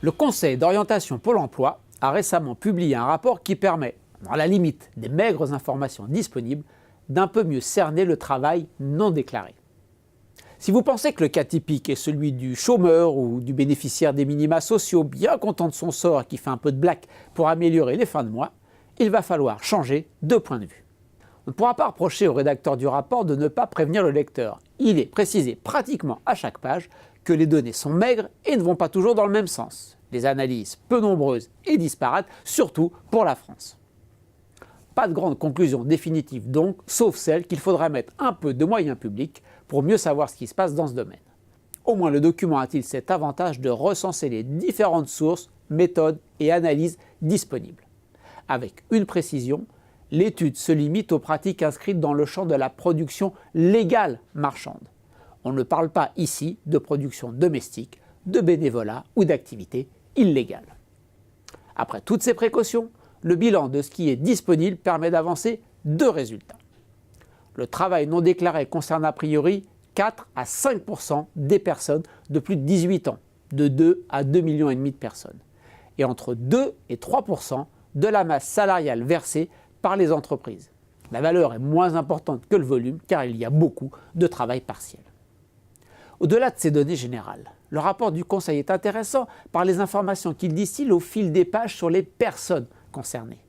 Le Conseil d'orientation Pôle emploi a récemment publié un rapport qui permet, dans la limite des maigres informations disponibles, d'un peu mieux cerner le travail non déclaré. Si vous pensez que le cas typique est celui du chômeur ou du bénéficiaire des minima sociaux bien content de son sort et qui fait un peu de blague pour améliorer les fins de mois, il va falloir changer de point de vue. On ne pourra pas reprocher au rédacteur du rapport de ne pas prévenir le lecteur. Il est précisé pratiquement à chaque page que les données sont maigres et ne vont pas toujours dans le même sens. Les analyses peu nombreuses et disparates, surtout pour la France. Pas de grande conclusion définitive donc, sauf celle qu'il faudra mettre un peu de moyens publics pour mieux savoir ce qui se passe dans ce domaine. Au moins le document a-t-il cet avantage de recenser les différentes sources, méthodes et analyses disponibles. Avec une précision, l'étude se limite aux pratiques inscrites dans le champ de la production légale marchande. On ne parle pas ici de production domestique, de bénévolat ou d'activité illégale. Après toutes ces précautions, le bilan de ce qui est disponible permet d'avancer deux résultats. Le travail non déclaré concerne a priori 4 à 5% des personnes de plus de 18 ans, de 2 à 2,5 millions de personnes, et entre 2 et 3% de la masse salariale versée par les entreprises. La valeur est moins importante que le volume car il y a beaucoup de travail partiel. Au-delà de ces données générales, le rapport du Conseil est intéressant par les informations qu'il distille au fil des pages sur les personnes concernées.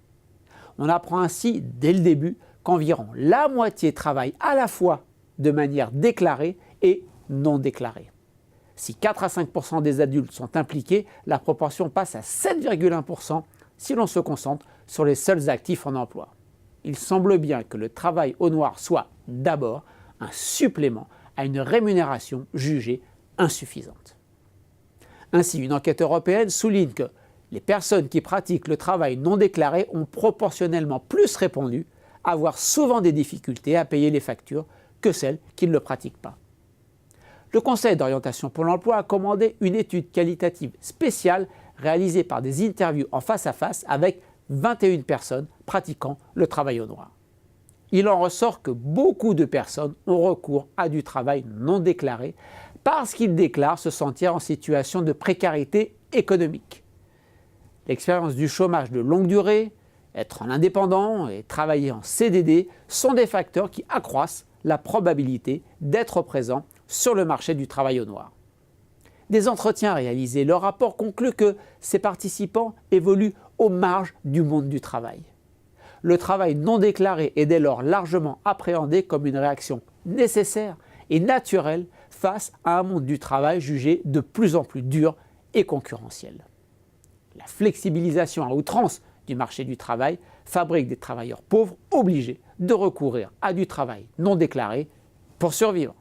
On apprend ainsi dès le début qu'environ la moitié travaille à la fois de manière déclarée et non déclarée. Si 4 à 5% des adultes sont impliqués, la proportion passe à 7,1% si l'on se concentre sur les seuls actifs en emploi. Il semble bien que le travail au noir soit d'abord un supplément à une rémunération jugée insuffisante. Ainsi, une enquête européenne souligne que les personnes qui pratiquent le travail non déclaré ont proportionnellement plus répondu à avoir souvent des difficultés à payer les factures que celles qui ne le pratiquent pas. Le Conseil d'orientation Pôle emploi a commandé une étude qualitative spéciale réalisée par des interviews en face à face avec 21 personnes pratiquant le travail au noir. Il en ressort que beaucoup de personnes ont recours à du travail non déclaré parce qu'ils déclarent se sentir en situation de précarité économique. L'expérience du chômage de longue durée, être en indépendant et travailler en CDD sont des facteurs qui accroissent la probabilité d'être présent sur le marché du travail au noir. Des entretiens réalisés, le rapport conclut que ces participants évoluent aux marges du monde du travail. Le travail non déclaré est dès lors largement appréhendé comme une réaction nécessaire et naturelle face à un monde du travail jugé de plus en plus dur et concurrentiel. La flexibilisation à outrance du marché du travail fabrique des travailleurs pauvres obligés de recourir à du travail non déclaré pour survivre.